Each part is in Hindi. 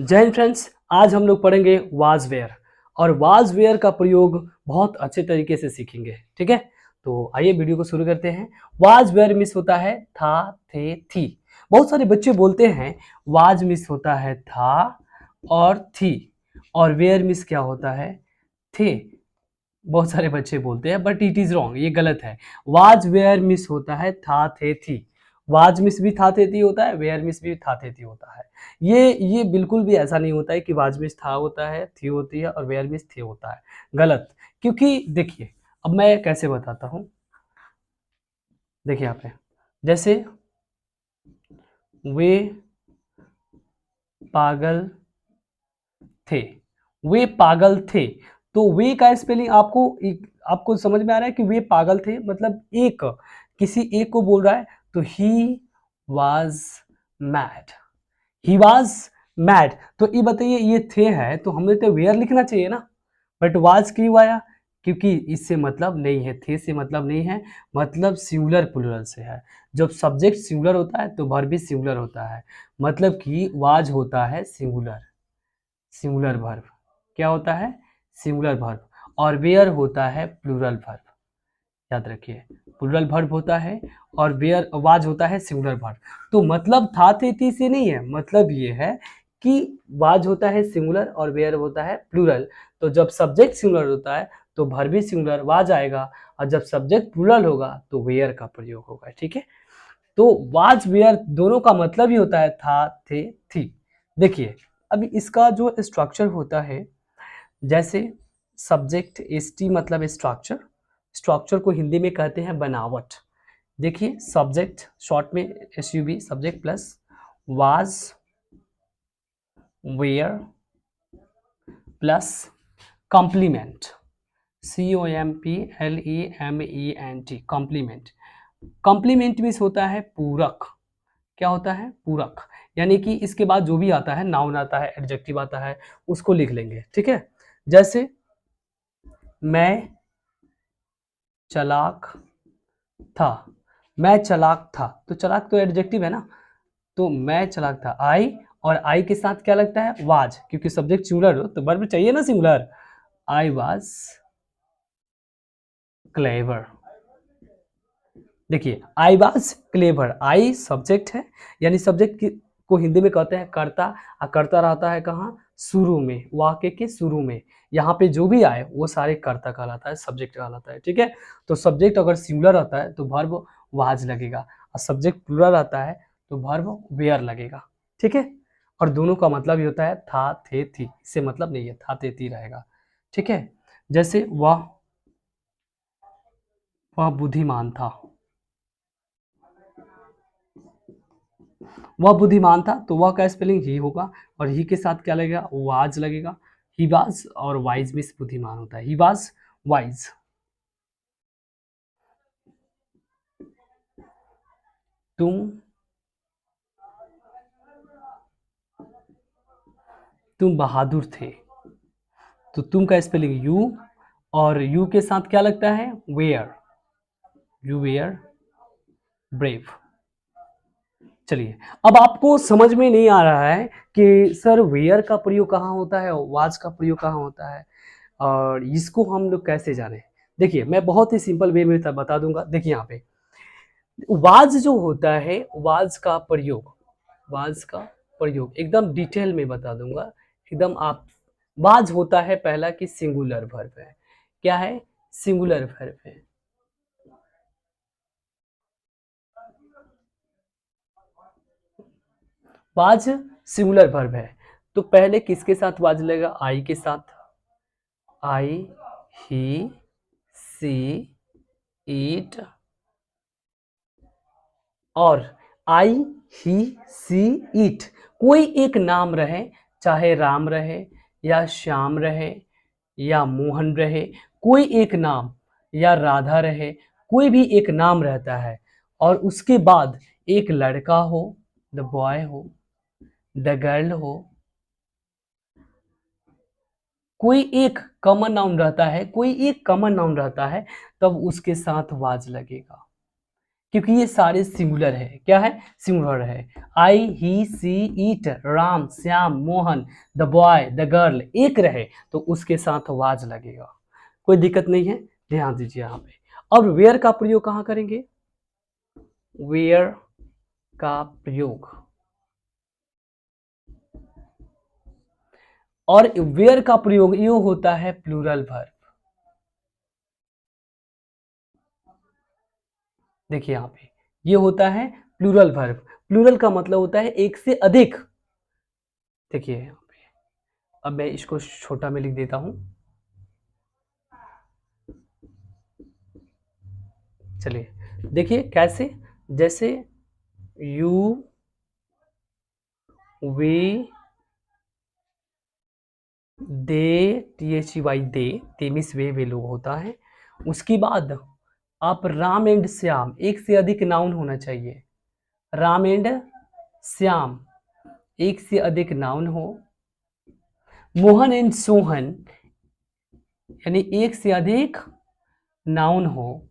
जय हिंद फ्रेंड्स। आज हम लोग पढ़ेंगे वाज वेयर और वाज वेयर का प्रयोग बहुत अच्छे तरीके से सीखेंगे। ठीक है, तो आइए वीडियो को शुरू करते हैं। वाज वेयर मिस होता है था, थे, थी। बहुत सारे बच्चे बोलते हैं वाज मिस होता है था और थी, और वेयर मिस क्या होता है थे। बहुत सारे बच्चे बोलते हैं बट इट इज रॉन्ग, ये गलत है। वाज वेयर मिस होता है था, थे, थी। वाज मिस भी था, थे, थी होता है, वेयर मिस भी था, थे, थी होता है। ये बिल्कुल भी ऐसा नहीं होता है कि वाज मिस था होता है, थी होती है और वेयर मिस थे होता है। गलत। क्योंकि देखिए, अब मैं कैसे बताता हूँ। देखिए यहाँ पे, जैसे वे पागल थे, वे पागल थे। तो वे का स्पेलिंग आपको समझ में आ रहा है कि वे पागल थे मतलब एक, किसी एक को बोल रहा है। तो he was mad, he was mad. तो ये बताइए, ये थे है तो हमें तो वेयर लिखना चाहिए ना, बट वाज क्यों आया? क्योंकि इससे मतलब नहीं है, थे से मतलब नहीं है, मतलब सिंगुलर प्लूरल से है। जब सब्जेक्ट सिंगुलर होता है तो वर्ब भी सिंगुलर होता है। मतलब कि वाज होता है सिंगुलर, सिंगुलर वर्ब। क्या होता है? Singular verb. और वेयर होता है प्लूरल वर्ब। याद रखिए, प्लूरल वर्ब होता है और वेयर वाज होता है सिंगुलर वर्ब। तो मतलब था, थे, थी से नहीं है, मतलब ये है कि वाज होता है सिंगुलर और वेयर होता है प्लूरल। तो जब सब्जेक्ट सिंगुलर होता है तो वर्ब भी सिंगुलर वाज आएगा, और जब सब्जेक्ट प्लूरल होगा तो वेयर का प्रयोग होगा। ठीक है, तो वाज वेयर दोनों का मतलब ही होता है था, थे, थी। देखिए, अभी इसका जो स्ट्रक्चर होता है, जैसे सब्जेक्ट एस टी मतलब स्ट्रक्चर, स्ट्रक्चर को हिंदी में कहते हैं बनावट। देखिए, सब्जेक्ट शॉर्ट में S U B, subject plus was were plus complement, C O M P L E M E N T, complement. Complement means होता है पूरक। क्या होता है? पूरक। यानी कि इसके बाद जो भी आता है, नाउन आता है, एडजेक्टिव आता है, उसको लिख लेंगे। ठीक है, जैसे मैं चलाक था, मैं चलाक था, तो चलाक तो एडजेक्टिव है ना, तो मैं चलाक था। आई, और आई के साथ क्या लगता है? वाज, क्योंकि सब्जेक्ट सिंगुलर हो तो वर्ब चाहिए ना सिंगुलर। I was clever. देखिए, I was clever, I subject है, यानी सब्जेक्ट को हिंदी में कहते हैं कर्ता। और कर्ता रहता है कहाँ? शुरू में, वाक्य के शुरू में। यहाँ पे जो भी आए वो सारे कर्ता कहलाता है, सब्जेक्ट कहलाता है। ठीक है, तो सब्जेक्ट अगर सिंगुलर रहता है तो वर्ब वाज लगेगा, और सब्जेक्ट प्लूरल रहता है तो वर्ब वेयर लगेगा। ठीक है, और दोनों का मतलब ही होता है था, थे, थी। इससे मतलब नहीं है, था, थे, थी रहेगा। ठीक है, जैसे वह बुद्धिमान था, वह बुद्धिमान था, तो वह का स्पेलिंग ही होगा, और ही के साथ क्या लगेगा? वाज लगेगा। ही वाज, और वाइज में बुद्धिमान होता है, ही वाज वाइज। तुम तुम बहादुर थे, तो तुम का स्पेलिंग यू, और यू के साथ क्या लगता है? Were, you were brave. चलिए, अब आपको समझ में नहीं आ रहा है कि सर वेयर का प्रयोग कहाँ होता है, वाज का प्रयोग कहाँ होता है, और इसको हम लोग कैसे जाने। देखिए, मैं बहुत ही सिंपल वे में बता दूंगा। देखिए यहाँ पे वाज जो होता है, वाज का प्रयोग, वाज का प्रयोग एकदम डिटेल में बता दूंगा। एकदम आप, वाज होता है पहला कि सिंगुलर वर्ब है। क्या है? सिंगुलर वर्ब है। वाज सिंगुलर वर्ब है, तो पहले किसके साथ वाज लगेगा? आई के साथ। आई, ही, सी, इट, और आई, ही, सी, इट। कोई एक नाम रहे, चाहे राम रहे या श्याम रहे या मोहन रहे, कोई एक नाम, या राधा रहे, कोई भी एक नाम रहता है, और उसके बाद एक लड़का हो, द बॉय हो, द गर्ल हो, कोई एक कॉमन नाउन रहता है, कोई एक कॉमन नाउन रहता है, तब उसके साथ वाज लगेगा। क्योंकि ये सारे सिंगुलर है। क्या है? सिंगुलर है। I, he, she, it, Ram, Shyam, Mohan, the boy, the girl एक रहे तो उसके साथ वाज लगेगा, कोई दिक्कत नहीं है, ध्यान दीजिए यहाँ पे। अब वेयर का प्रयोग कहाँ करेंगे? वेयर का प्रयोग, और वेयर का प्रयोग ये होता है प्लूरल वर्ब। देखिए यहाँ पे ये होता है प्लूरल वर्ब। प्लूरल का मतलब होता है एक से अधिक। देखिए यहाँ पे, अब मैं इसको छोटा में लिख देता हूं। चलिए देखिए कैसे, जैसे you, we, they, THY they means वे लोग होता है। उसके बाद आप राम एंड श्याम, एक से अधिक नाउन होना चाहिए। राम एंड श्याम एक से अधिक नाउन हो। मोहन एंड सोहन यानी एक से अधिक नाउन हो।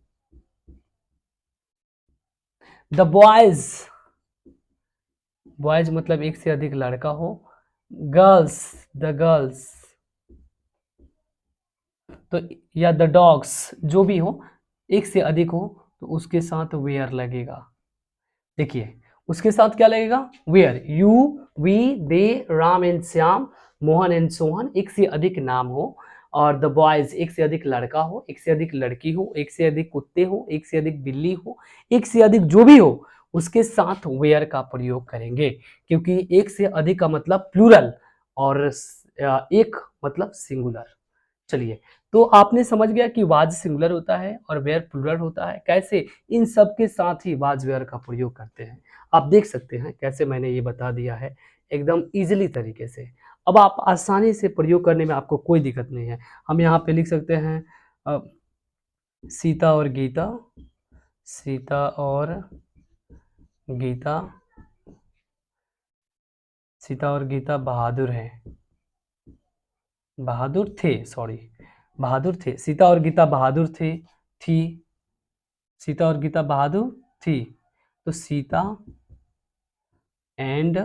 द बॉयज, बॉयज मतलब एक से अधिक लड़का हो। गर्ल्स, द गर्ल्स, तो या द डॉग्स जो भी हो, एक से अधिक हो तो उसके साथ वेयर लगेगा। देखिए उसके साथ क्या लगेगा? Were. You, we, they, Ram and Shyam, Mohan and Sohan एक से अधिक नाम हो, और द बॉयज एक से अधिक लड़का हो, एक से अधिक लड़की हो, एक से अधिक कुत्ते हो, एक से अधिक बिल्ली हो, एक से अधिक जो भी हो उसके साथ वेयर का प्रयोग करेंगे, क्योंकि एक से अधिक का मतलब प्लूरल और एक मतलब सिंगुलर। चलिए, तो आपने समझ गया कि वाज सिंगुलर होता है और वेयर प्लूरल होता है, कैसे इन सब के साथ ही वाज वेयर का प्रयोग करते हैं। आप देख सकते हैं कैसे मैंने ये बता दिया है एकदम इजीली तरीके से। अब आप आसानी से प्रयोग करने में आपको कोई दिक्कत नहीं है। हम यहाँ पे लिख सकते हैं सीता और गीता, सीता और गीता, सीता और गीता बहादुर हैं, बहादुर थे, सॉरी, बहादुर थे। सीता और गीता बहादुर थे, थी, सीता और गीता बहादुर थी, तो सीता एंड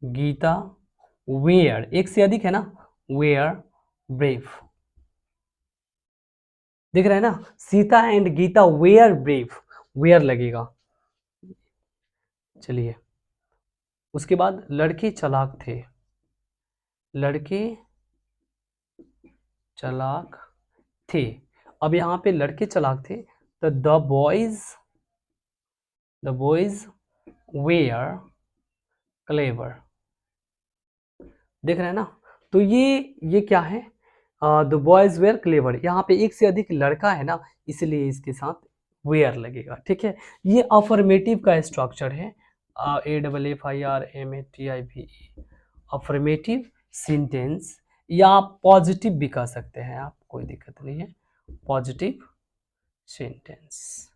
गीता वेयर, एक से अधिक है ना, वेयर ब्रेव। दिख रहा है ना, Sita and Gita were brave, were लगेगा। चलिए उसके बाद लड़के चालाक थे, लड़के चालाक थे। अब यहाँ पे लड़के चालाक थे तो द बॉयज वेयर क्लेवर। देख रहे हैं ना, तो ये क्या है? द बॉयज वेयर क्लेवर, यहाँ पे एक से अधिक लड़का है ना, इसलिए इसके साथ वेयर लगेगा। ठीक है, ये अफर्मेटिव का स्ट्रक्चर है, AFFIRMATIVE, अफर्मेटिव सेंटेंस, या आप पॉजिटिव भी कह सकते हैं आप, कोई दिक्कत नहीं है, पॉजिटिव सेंटेंस।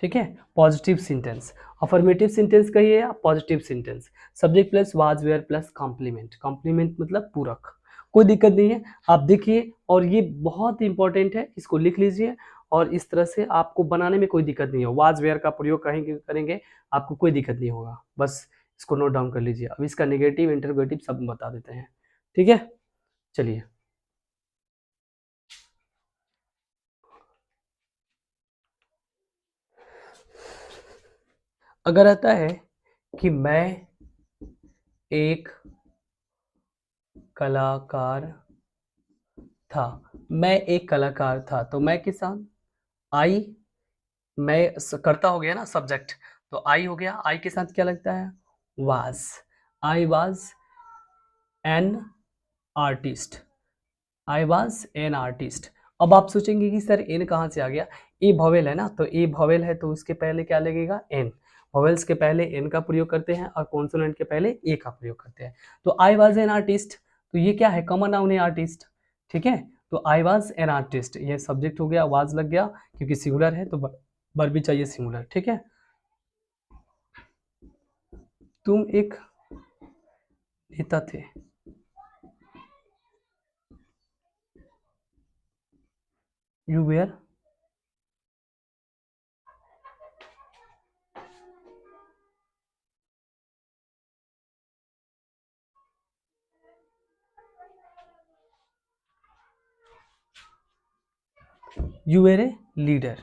ठीक है, पॉजिटिव सेंटेंस, अफर्मेटिव सेंटेंस कहिए या positive sentence. Subject plus was were plus complement, complement मतलब पूरक, कोई दिक्कत नहीं है। आप देखिए, और ये बहुत इंपॉर्टेंट है, इसको लिख लीजिए, और इस तरह से आपको बनाने में कोई दिक्कत नहीं हो। वाज वेयर का प्रयोग करेंगे करेंगे आपको कोई दिक्कत नहीं होगा, बस इसको नोट डाउन कर लीजिए। अब इसका नेगेटिव इंटरोगेटिव सब बता देते हैं। ठीक है, चलिए। अगर आता है कि मैं एक कलाकार था, मैं एक कलाकार था, तो मैं के साथ आई, करता हो गया ना सब्जेक्ट, तो आई हो गया, आई के साथ क्या लगता है? Was, I was an artist, I was an artist. अब आप सोचेंगे कि सर एन कहाँ से आ गया? ए भवेल है ना, तो ए भवेल है तो उसके पहले क्या लगेगा? एन। वॉवेल्स के पहले एन का प्रयोग करते हैं और कॉन्सोनेंट के पहले ए का प्रयोग करते हैं। तो आई वाज एन आर्टिस्ट, तो ये क्या है? कॉमन नाउन है आर्टिस्ट। ठीक है, तो आई वाज एन आर्टिस्ट, ये सब्जेक्ट हो गया, वाज लग गया, क्योंकि सिंगुलर है तो वर्ब भी चाहिए सिंगुलर। ठीक है, तुम एक नेता थे, you were you were a leader.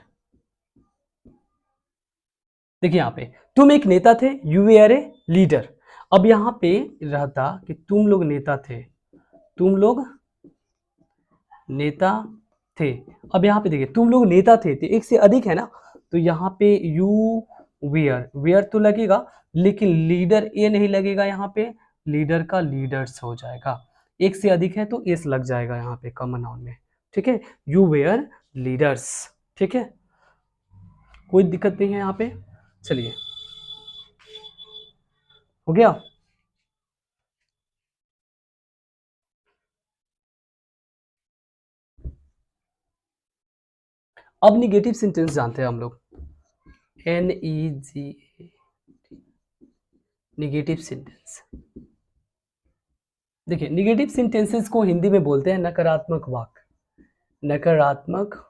देखिए यहाँ पे तुम एक नेता थे, यू वेर ए लीडर। अब यहाँ पे रहता कि तुम लोग नेता थे, तुम लोग नेता थे। अब यहाँ पे देखिए तुम लोग नेता थे, तो एक से अधिक है ना, तो यहाँ पे यू वेयर, वेयर तो लगेगा लेकिन लीडर ए नहीं लगेगा, यहाँ पे लीडर का लीडर्स हो जाएगा। एक से अधिक है तो एस लग जाएगा यहाँ पे कॉमन नाउन में, ठीक है। यू वेयर लीडर्स, ठीक है, कोई दिक्कत नहीं है यहाँ पे। चलिए हो गया। अब निगेटिव सेंटेंस जानते हैं हम लोग, NEG, निगेटिव सेंटेंस। देखिए निगेटिव सेंटेंसेस को हिंदी में बोलते हैं नकारात्मक वाक्य, नकारात्मक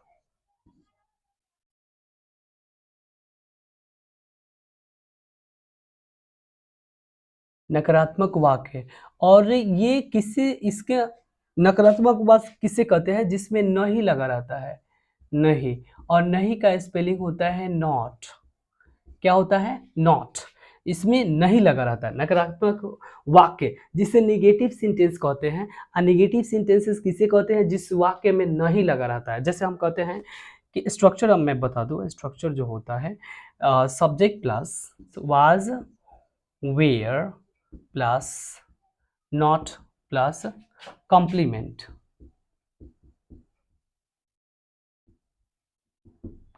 नकारात्मक वाक्य। और ये किससे, इसके नकारात्मक वाक्य किससे कहते हैं, जिसमें नहीं लगा रहता है, नहीं, और नहीं का स्पेलिंग होता है नॉट। क्या होता है, नॉट, इसमें नहीं लगा रहता है, नकारात्मक वाक्य जिसे नेगेटिव सेंटेंस कहते हैं। और नेगेटिव सेंटेंसेस किसे कहते हैं, जिस वाक्य में नहीं लगा रहता है। जैसे हम कहते हैं कि स्ट्रक्चर, अब मैं बता दूं स्ट्रक्चर जो होता है, subject plus was were plus not plus complement,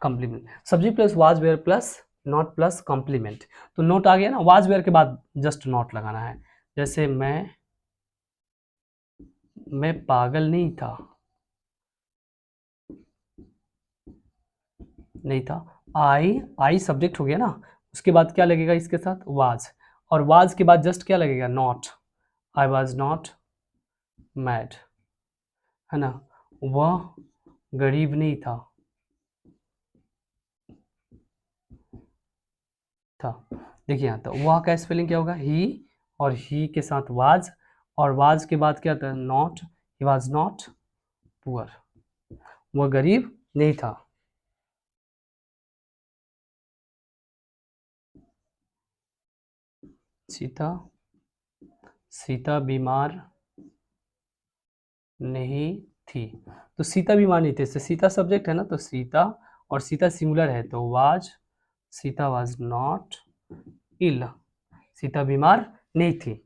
complement, subject plus was were plus not plus complement. तो नॉट आ गया ना, वाज वेयर के बाद जस्ट नॉट लगाना है। जैसे मैं पागल नहीं था, नहीं था, आई सब्जेक्ट हो गया ना, उसके बाद क्या लगेगा इसके साथ, वाज, और वाज के बाद जस्ट क्या लगेगा, not, I was not mad, है ना, वह गरीब नहीं था, देखिए यहाँ तो वह का स्पेलिंग क्या होगा, ही, और ही के साथ वाज, और वाज के बाद क्या था, not, he was not poor, वह गरीब नहीं था। सीता बीमार नहीं थी, तो सीता बीमार नहीं थी, सीता सब्जेक्ट है ना, तो सीता, और सीता सिंगुलर है तो was, Sita was not ill, Sita बीमार नहीं थी।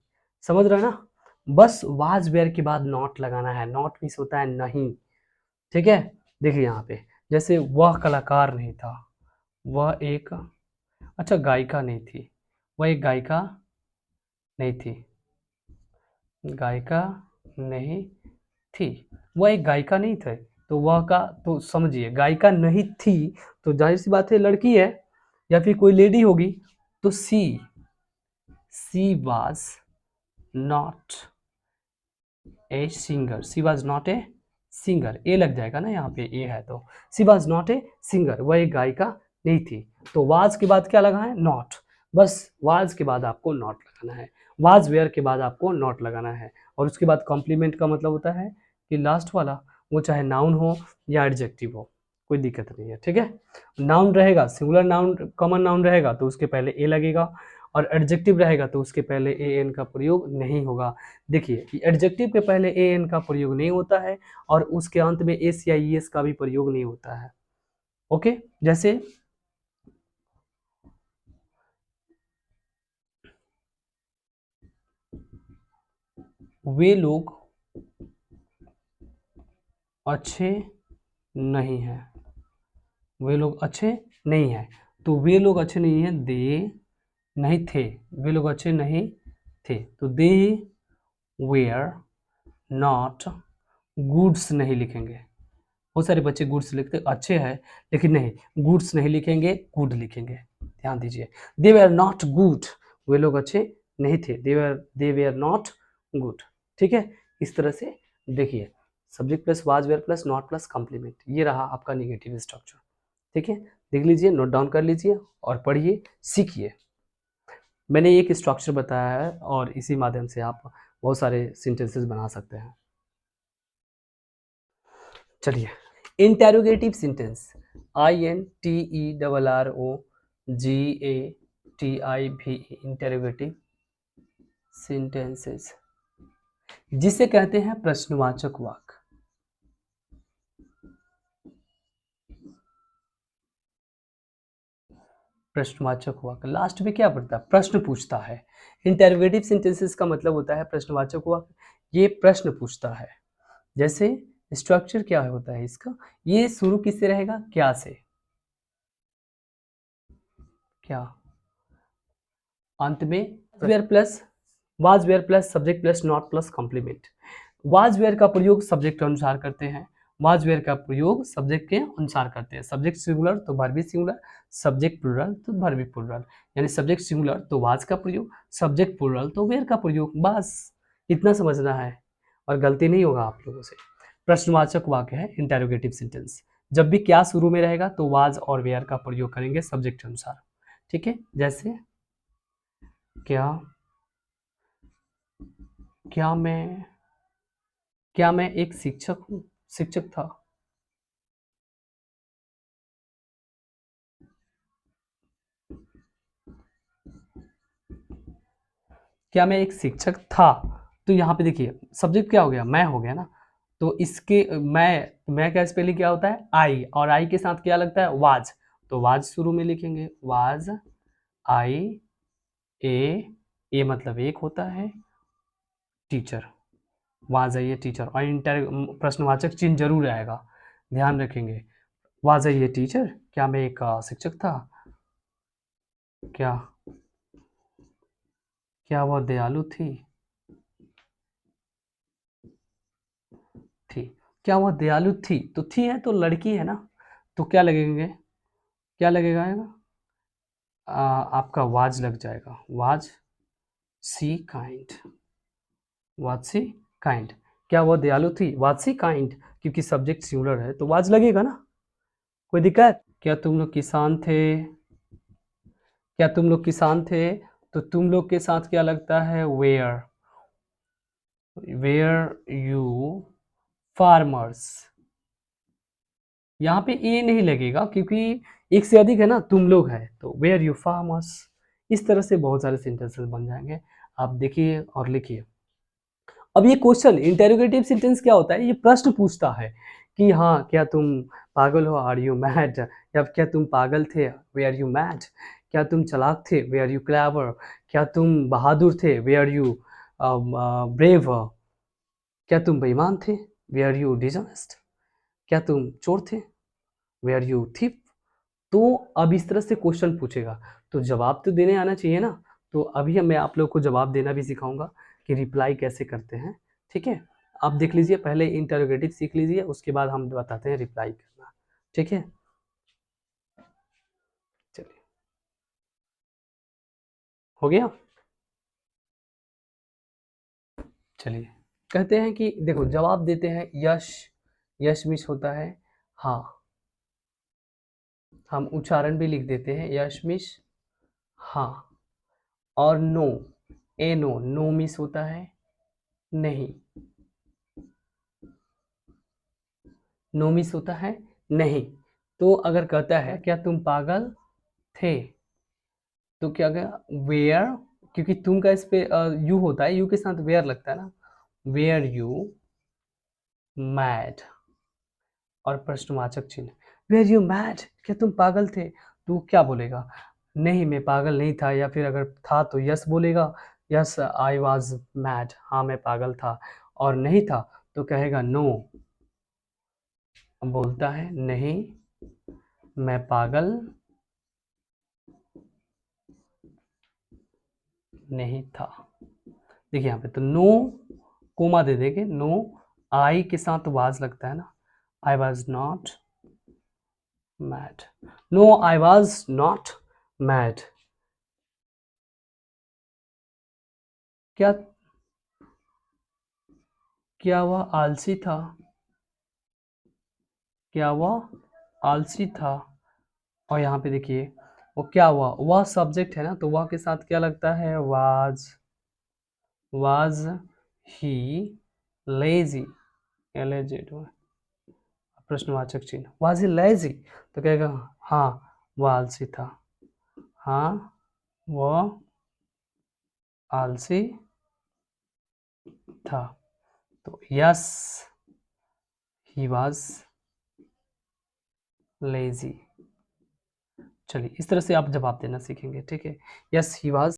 समझ रहे हो ना, बस वाज वेयर के बाद नॉट लगाना है, नॉट मीन्स होता है नहीं, ठीक है। देखिए यहाँ पे जैसे वह कलाकार नहीं था, वह एक, अच्छा गायिका नहीं थी, वह एक गायिका नहीं थी, गायिका नहीं थी, वह एक गायिका नहीं थे, तो वह का, तो समझिए गायिका नहीं थी, तो जाहिर सी बात है लड़की है या फिर कोई लेडी होगी, तो she was not a singer, she was not a singer, a लग जाएगा ना यहाँ पे, ए है तो she was not a singer, वह एक गायिका नहीं थी। तो वाज के बाद क्या लगा है, नॉट, बस वाज के बाद आपको नॉट लगाना है, वाज वेयर के बाद आपको नॉट लगाना है। और उसके बाद कॉम्प्लीमेंट का मतलब होता है कि लास्ट वाला, वो चाहे नाउन हो या एडजेक्टिव हो, कोई दिक्कत नहीं है, ठीक है। नाउन रहेगा, सिंगुलर नाउन, कॉमन नाउन रहेगा तो उसके पहले ए लगेगा, और एडजेक्टिव रहेगा तो उसके पहले ए एन का प्रयोग नहीं होगा। देखिए एडजेक्टिव के पहले ए एन का प्रयोग नहीं होता है, और उसके अंत में एस या ई एस का भी प्रयोग नहीं होता है, ओके। जैसे वे लोग अच्छे नहीं हैं, वे लोग अच्छे नहीं हैं, तो वे लोग अच्छे नहीं हैं, दे नहीं थे, वे लोग अच्छे नहीं थे, तो दे वेयर नॉट गुड्स नहीं लिखेंगे। बहुत सारे बच्चे गुड्स लिखते अच्छे हैं, लेकिन नहीं, गुड्स नहीं लिखेंगे, गुड लिखेंगे, ध्यान दीजिए। दे वेयर नॉट गुड, वे लोग अच्छे नहीं थे, दे वेयर नॉट गुड, ठीक है। इस तरह से देखिए, subject plus was were plus not plus complement, ये रहा आपका निगेटिव स्ट्रक्चर, ठीक है। देख लीजिए, नोट डाउन कर लीजिए और पढ़िए, सीखिए। मैंने एक स्ट्रक्चर बताया है और इसी माध्यम से आप बहुत सारे सेंटेंसेस बना सकते हैं। चलिए interrogative sentence, INTERROGATIV, interrogative sentences, जिसे कहते हैं प्रश्नवाचक वाक्य। प्रश्नवाचक वाक्य लास्ट में क्या पड़ता है, प्रश्न पूछता है। इंटेरोगेटिव सेंटेंसेस का मतलब होता है प्रश्नवाचक वाक्य, ये प्रश्न पूछता है। जैसे स्ट्रक्चर क्या होता है इसका, ये शुरू किससे रहेगा, क्या से, क्या, अंत में were plus was were plus subject plus not plus complement. Was were का प्रयोग सब्जेक्ट के अनुसार करते हैं, वाज वेयर का प्रयोग सब्जेक्ट के अनुसार करते हैं। सब्जेक्ट सिंगुलर तो वर्ब भी सिंगुलर, सब्जेक्ट प्लुरल तो वर्ब भी प्लुरल, यानी सब्जेक्ट सिंगुलर तो वाज का प्रयोग, सब्जेक्ट प्लुरल तो वेयर का प्रयोग। बस इतना समझना है और गलती नहीं होगा आप लोगों से। प्रश्नवाचक वाक्य है इंटेरोगेटिव सेंटेंस, जब भी क्या शुरू में रहेगा तो वाज और वेयर का प्रयोग करेंगे सब्जेक्ट के अनुसार। ठीक है, जैसे क्या मैं एक शिक्षक हूँ, शिक्षक था। क्या मैं एक शिक्षक था, तो यहाँ पे देखिए सब्जेक्ट क्या हो गया, मैं हो गया ना, तो इसके मैं का स्पेलिंग क्या होता है, आई, और आई के साथ क्या लगता है, वाज, तो वाज शुरू में लिखेंगे, वाज, आई, ए मतलब एक होता है, टीचर, वाज है ये टीचर, और इंटर प्रश्नवाचक चिन्ह जरूर आएगा, ध्यान रखेंगे। वाज है ये टीचर, क्या मैं एक शिक्षक था, क्या क्या वह दयालु थी, क्या वह दयालु थी, तो थी है तो लड़की है ना, तो क्या लगेंगे, क्या लगेगा आपका वाज लग जाएगा, was she kind, was she kind. क्या वह दयालु थी, वाज सी काइंड, क्योंकि सब्जेक्ट सिंगुलर है तो वाज लगेगा ना, कोई दिक्कत। क्या तुम लोग किसान थे, क्या तुम लोग किसान थे, तो तुम लोग के साथ क्या लगता है, वेयर, वेयर यू फार्मर्स। यहाँ पे ए नहीं लगेगा क्योंकि एक से अधिक है ना, तुम लोग है तो वेयर यू फार्मर्स। इस तरह से बहुत सारे सेंटेंसेस बन जाएंगे, आप देखिए और लिखिए। अब ये क्वेश्चन इंटेरोगेटिव सेंटेंस क्या होता है, ये प्रश्न पूछता है कि हाँ क्या तुम पागल हो, आर यू मैड, या क्या तुम पागल थे, वे आर यू मैड, क्या तुम चालाक थे, वे आर यू क्लेवर, क्या तुम बहादुर थे, वे आर यू ब्रेव, क्या तुम बेईमान थे, वे आर यू डिसऑनेस्ट, क्या तुम चोर थे, वे आर यू थीफ। तो अब इस तरह से क्वेश्चन पूछेगा तो जवाब तो देने आना चाहिए ना, तो अभी मैं आप लोग को जवाब देना भी सिखाऊंगा कि रिप्लाई कैसे करते हैं। ठीक है, आप देख लीजिए, पहले इंटरोगेटिव सीख लीजिए, उसके बाद हम बताते हैं रिप्लाई करना। ठीक है, चलिए, हो गया। चलिए, कहते हैं कि देखो जवाब देते हैं, यश, यश मिश होता है हाँ, हम उच्चारण भी लिख देते हैं, यश मिश हाँ, और नो, ए नो, नो मिस होता है नहीं, नो मिस होता है नहीं। तो अगर कहता है क्या तुम पागल थे, तो क्या गया, वेयर, क्योंकि तुम का इस पे यू होता है, यू के साथ वेयर लगता है ना, वेयर यू मैड, और प्रश्नवाचक चिन्ह, वेयर यू मैड, क्या तुम पागल थे, तो क्या बोलेगा, नहीं मैं पागल नहीं था, या फिर अगर था तो यस बोलेगा, यस आई वॉज मैड, हाँ मैं पागल था, और नहीं था तो कहेगा नो, बोलता है नहीं मैं पागल नहीं था। देखिए यहाँ पे तो नो कोमा दे देंगे, नो आई के साथ वाज लगता है ना, I was not mad, no I was not mad. क्या क्या वह आलसी था, क्या वह आलसी था, और यहाँ पे देखिए वो क्या हुआ, वह सब्जेक्ट है ना, तो वह के साथ क्या लगता है, वाज ही लेजी, एलेजेड, प्रश्नवाचक चिन्ह। वाज ही लेजी, तो कहेगा हाँ वह आलसी था, हाँ वह आलसी था। तो यस ही वाज लेजी। चलिए इस तरह से आप जवाब देना सीखेंगे, ठीक है। Yes he was